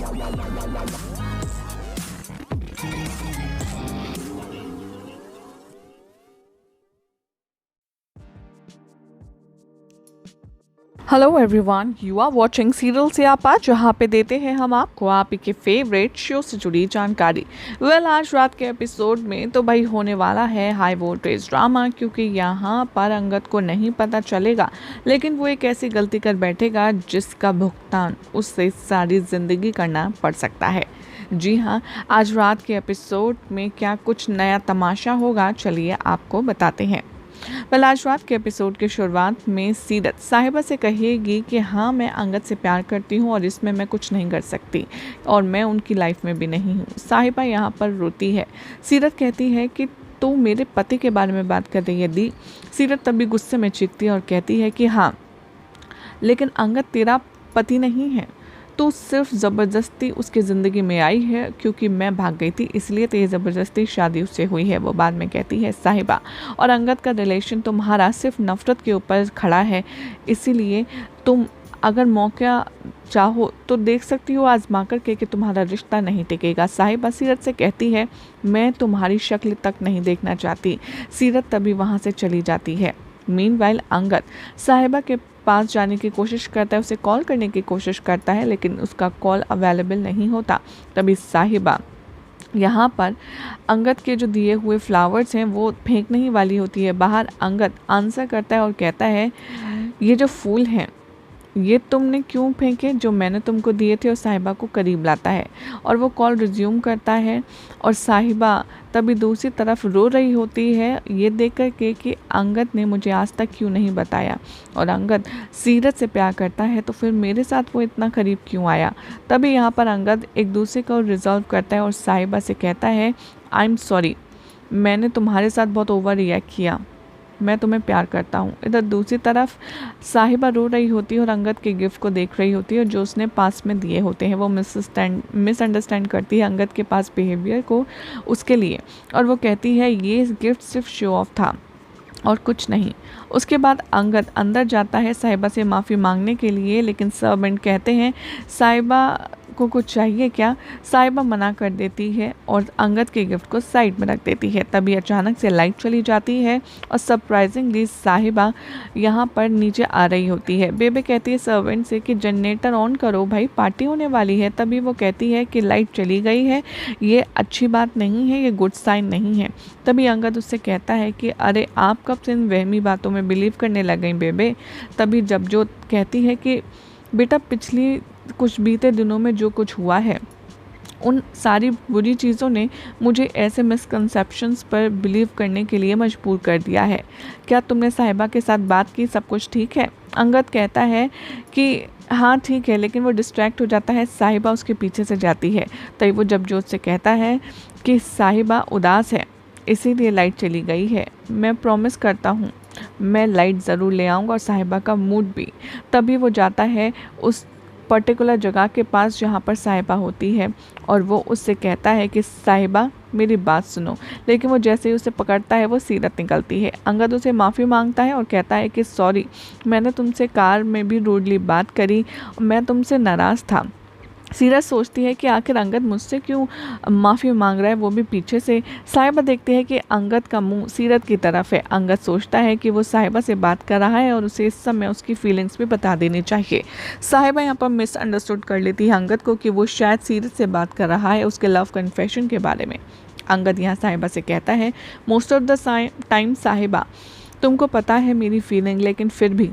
Hello everyone, you are watching serial Syapa, जहाँ पे देते हैं हम आपको आप ही के फेवरेट शो से जुड़ी जानकारी। आज रात के एपिसोड में तो भाई होने वाला है हाई वोल्टेज ड्रामा, क्योंकि यहाँ पर अंगद को नहीं पता चलेगा, लेकिन वो एक ऐसी गलती कर बैठेगा जिसका भुगतान उससे सारी ज़िंदगी करना पड़ सकता है। जी हाँ, आज रात के एपिसोड में क्या कुछ नया तमाशा होगा, चलिए आपको बताते हैं। आज रात के एपिसोड की शुरुआत में सीरत साहिबा से कहेगी कि हाँ, मैं अंगद से प्यार करती हूँ और इसमें मैं कुछ नहीं कर सकती और मैं उनकी लाइफ में भी नहीं हूँ। साहिबा यहाँ पर रोती है। सीरत कहती है कि तू मेरे पति के बारे में बात कर रही है दी। सीरत तभी गुस्से में चीखती है और कहती है कि हाँ, लेकिन अंगद तेरा पति नहीं है, तो सिर्फ ज़बरदस्ती उसकी ज़िंदगी में आई है, क्योंकि मैं भाग गई थी इसलिए तो ये ज़बरदस्ती शादी उससे हुई है। वो बाद में कहती है साहिबा, और अंगद का रिलेशन तुम्हारा सिर्फ नफ़रत के ऊपर खड़ा है, इसीलिए तुम अगर मौका चाहो तो देख सकती हो आजमा कर के कि तुम्हारा रिश्ता नहीं टिकेगा। साहिबा सीरत से कहती है, मैं तुम्हारी शक्ल तक नहीं देखना चाहती। सीरत तभी वहाँ से चली जाती है। मीनवाइल अंगद साहिबा के पास जाने की कोशिश करता है, उसे कॉल करने की कोशिश करता है, लेकिन उसका कॉल अवेलेबल नहीं होता। तभी साहिबा यहाँ पर अंगद के जो दिए हुए फ्लावर्स हैं वो फेंकने ही वाली होती है। बाहर अंगद आंसर करता है और कहता है, ये जो फूल हैं ये तुमने क्यों फेंके, जो मैंने तुमको दिए थे, और साहिबा को करीब लाता है और वो कॉल रिज्यूम करता है। और साहिबा तभी दूसरी तरफ रो रही होती है ये देख कर के कि अंगद ने मुझे आज तक क्यों नहीं बताया, और अंगद सीरत से प्यार करता है तो फिर मेरे साथ वो इतना करीब क्यों आया। तभी यहाँ पर अंगद एक दूसरे को रिजॉल्व करता है और साहिबा से कहता है, आई एम सॉरी, मैंने तुम्हारे साथ बहुत ओवर रिएक्ट किया, मैं तुम्हें प्यार करता हूँ। इधर दूसरी तरफ साहिबा रो रही होती है और अंगद के गिफ्ट को देख रही होती है जो उसने पास में दिए होते हैं। वो मिसअंडरस्टैंड करती है अंगद के पास बिहेवियर को उसके लिए, और वो कहती है ये गिफ्ट सिर्फ शो ऑफ था और कुछ नहीं। उसके बाद अंगद अंदर जाता है साहिबा से माफ़ी मांगने के लिए, लेकिन सर्वेंट कहते हैं साहिबा को कुछ चाहिए क्या। साहिबा मना कर देती है और अंगद के गिफ्ट को साइड में रख देती है। तभी अचानक से लाइट चली जाती है और सरप्राइजिंगली साहिबा यहाँ पर नीचे आ रही होती है। बेबे कहती है सर्वेंट से कि जनरेटर ऑन करो भाई, पार्टी होने वाली है। तभी वो कहती है कि लाइट चली गई है, ये अच्छी बात नहीं है, ये गुड साइन नहीं है। तभी अंगद उससे कहता है कि अरे आप कब से इन वहमी बातों में बिलीव करने लग गई बेबे। तभी जबजोत कहती है कि बेटा पिछली कुछ बीते दिनों में जो कुछ हुआ है उन सारी बुरी चीज़ों ने मुझे ऐसे मिसकंसेप्शंस पर बिलीव करने के लिए मजबूर कर दिया है। क्या तुमने साहिबा के साथ बात की, सब कुछ ठीक है। अंगद कहता है कि हाँ ठीक है, लेकिन वो डिस्ट्रैक्ट हो जाता है, साहिबा उसके पीछे से जाती है। तभी वो जबजोत से कहता है कि साहिबा उदास है इसीलिए लाइट चली गई है, मैं प्रॉमिस करता हूँ मैं लाइट ज़रूर ले आऊँगा और साहिबा का मूड भी। तभी वो जाता है उस पर्टिकुलर जगह के पास जहाँ पर साहिबा होती है और वो उससे कहता है कि साहिबा मेरी बात सुनो, लेकिन वो जैसे ही उसे पकड़ता है वो सीरत निकलती है। अंगद उसे माफ़ी मांगता है और कहता है कि सॉरी, मैंने तुमसे कार में भी रूडली बात करी, मैं तुमसे नाराज़ था। सीरत सोचती है कि आखिर अंगद मुझसे क्यों माफ़ी मांग रहा है, वो भी पीछे से। साहिबा देखती है कि अंगद का मुंह सीरत की तरफ है। अंगद सोचता है कि वो साहिबा से बात कर रहा है और उसे इस समय उसकी फीलिंग्स भी बता देनी चाहिए। साहिबा यहाँ पर मिसअंडरस्टूड कर लेती है अंगद को कि वो शायद सीरत से बात कर रहा है उसके लव कन्फेशन के बारे में। अंगद यहाँ साहिबा से कहता है, मोस्ट ऑफ द टाइम साहिबा तुमको पता है मेरी फीलिंग, लेकिन फिर भी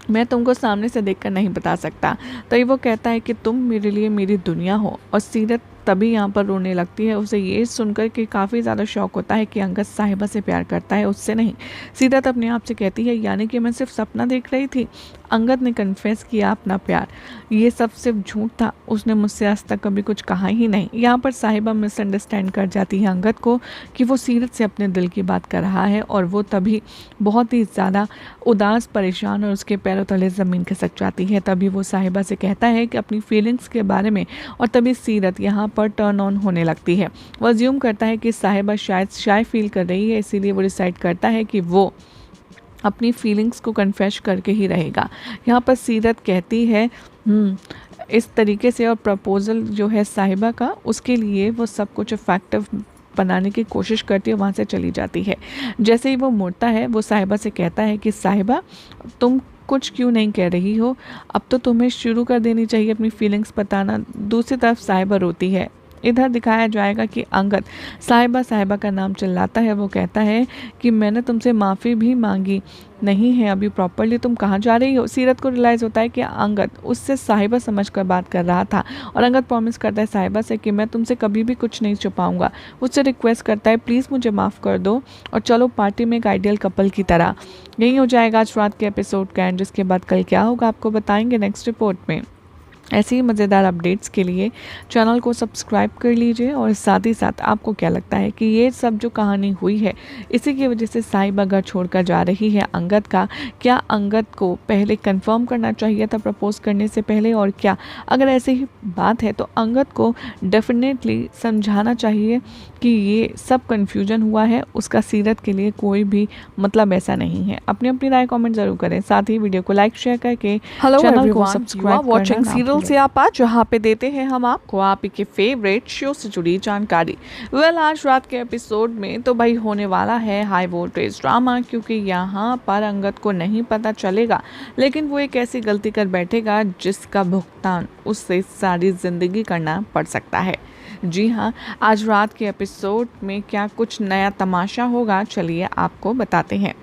मैं तुमको सामने से देखकर नहीं बता सकता। तभी वो कहता है कि तुम मेरे लिए मेरी दुनिया हो। और सीरत तभी यहाँ पर रोने लगती है। उसे ये सुनकर कि काफ़ी ज़्यादा शौक होता है कि अंगद साहिबा से प्यार करता है, उससे नहीं। सीरत अपने आप से कहती है, यानी कि मैं सिर्फ सपना देख रही थी। अंगद ने कन्फेस किया अपना प्यार, ये सब सिर्फ झूठ था, उसने मुझसे आज तक कभी कुछ कहा ही नहीं। यहाँ पर साहिबा मिसअंडरस्टैंड कर जाती है अंगद को कि वो सीरत से अपने दिल की बात कर रहा है, और वो तभी बहुत ही ज़्यादा उदास, परेशान और उसके पैरों तले ज़मीन खिसक जाती है। तभी वो साहिबा से कहता है कि अपनी फीलिंग्स के बारे में, और तभी सीरत यहाँ पर टर्न ऑन होने लगती है। वो अज्यूम करता है कि साहिबा शायद शाय फील कर रही है, इसीलिए वो डिसाइड करता है कि वो अपनी फीलिंग्स को कन्फेस करके ही रहेगा। यहाँ पर सीरत कहती है, इस तरीके से और प्रपोज़ल जो है साहिबा का, उसके लिए वो सब कुछ इफ़ेक्टिव बनाने की कोशिश करती है, वहाँ से चली जाती है। जैसे ही वो मुड़ता है वो साहिबा से कहता है कि साहिबा तुम कुछ क्यों नहीं कह रही हो, अब तो तुम्हें शुरू कर देनी चाहिए अपनी फीलिंग्स बताना। दूसरी तरफ साहिबा रोती है। इधर दिखाया जाएगा कि अंगद साहिबा का नाम चिल्लाता है। वो कहता है कि मैंने तुमसे माफ़ी भी मांगी नहीं है अभी प्रॉपरली, तुम कहाँ जा रही हो। सीरत को रियलाइज़ होता है कि अंगद उससे साहिबा समझकर बात कर रहा था और अंगद प्रॉमिस करता है साहिबा से कि मैं तुमसे कभी भी कुछ नहीं छुपाऊंगा। उससे रिक्वेस्ट करता है प्लीज़ मुझे माफ़ कर दो और चलो पार्टी में एक आइडियल कपल की तरह। यही हो जाएगा आज रात के एपिसोड का एंड, जिसके बाद कल क्या होगा आपको बताएंगे नेक्स्ट रिपोर्ट में। ऐसे ही मज़ेदार अपडेट्स के लिए चैनल को सब्सक्राइब कर लीजिए और साथ ही साथ आपको क्या लगता है कि ये सब जो कहानी हुई है इसी की वजह से साहिबा घर छोड़कर जा रही है अंगद का, क्या अंगद को पहले कंफर्म करना चाहिए था प्रपोज करने से पहले, और क्या अगर ऐसी ही बात है तो अंगद को डेफिनेटली समझाना चाहिए कि ये सब कन्फ्यूजन हुआ है, उसका सीरत के लिए कोई भी मतलब ऐसा नहीं है। अपनी अपनी राय कमेंट जरूर करें, साथ ही वीडियो को लाइक शेयर करके चैनल को सब्सक्राइब वॉचिंग सीरियल से आप जहाँ पे देते हैं हम आपको आप ही के फेवरेट शो से जुड़ी जानकारी। आज रात के एपिसोड में तो भाई होने वाला है हाई वोल्टेज ड्रामा, क्योंकि यहाँ पर अंगद को नहीं पता चलेगा लेकिन वो एक ऐसी गलती कर बैठेगा जिसका भुगतान उससे सारी जिंदगी करना पड़ सकता है। जी हाँ, आज रात के एपिसोड में क्या कुछ नया तमाशा होगा, चलिए आपको बताते हैं।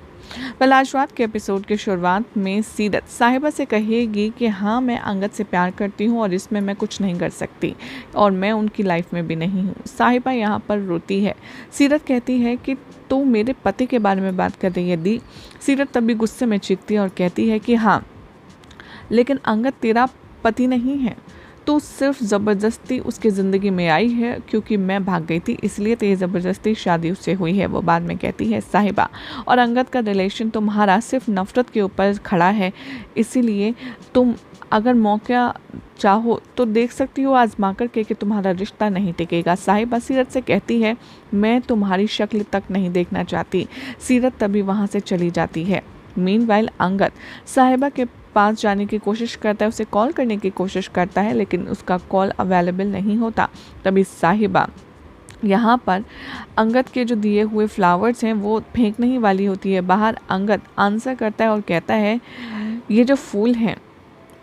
आज रात के एपिसोड की शुरुआत में सीरत साहिबा से कहेगी कि हाँ मैं अंगद से प्यार करती हूँ और इसमें मैं कुछ नहीं कर सकती और मैं उनकी लाइफ में भी नहीं हूँ। साहिबा यहाँ पर रोती है। सीरत कहती है कि तू मेरे पति के बारे में बात कर रही है दी। सीरत तभी गुस्से में चीखती है और कहती है कि हाँ लेकिन अंगद तेरा पति नहीं है, तो सिर्फ ज़बरदस्ती उसकी ज़िंदगी में आई है क्योंकि मैं भाग गई थी इसलिए तेरी ज़बरदस्ती शादी उससे हुई है। वो बाद में कहती है साहिबा और अंगद का रिलेशन तुम्हारा सिर्फ नफ़रत के ऊपर खड़ा है, इसीलिए तुम अगर मौका चाहो तो देख सकती हो आजमा कर के कि तुम्हारा रिश्ता नहीं टिकेगा। साहिबा सीरत से कहती है मैं तुम्हारी शक्ल तक नहीं देखना चाहती। सीरत तभी वहाँ से चली जाती है। मीनवाइल अंगद साहिबा के पास जाने की कोशिश करता है, उसे कॉल करने की कोशिश करता है लेकिन उसका कॉल अवेलेबल नहीं होता। तभी साहिबा यहाँ पर अंगद के जो दिए हुए फ्लावर्स हैं वो फेंकने ही वाली होती है। बाहर अंगद आंसर करता है और कहता है ये जो फूल हैं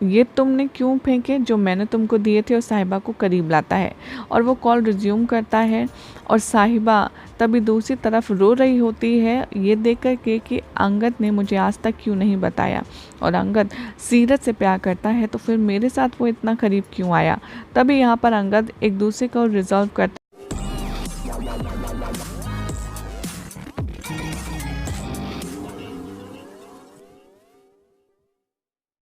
ये तुमने क्यों फेंके जो मैंने तुमको दिए थे, और साहिबा को करीब लाता है और वो कॉल रिज्यूम करता है। और साहिबा तभी दूसरी तरफ रो रही होती है ये देख कर के कि अंगद ने मुझे आज तक क्यों नहीं बताया और अंगद सीरत से प्यार करता है तो फिर मेरे साथ वो इतना करीब क्यों आया। तभी यहाँ पर अंगद एक दूसरे को रिजॉल्व करता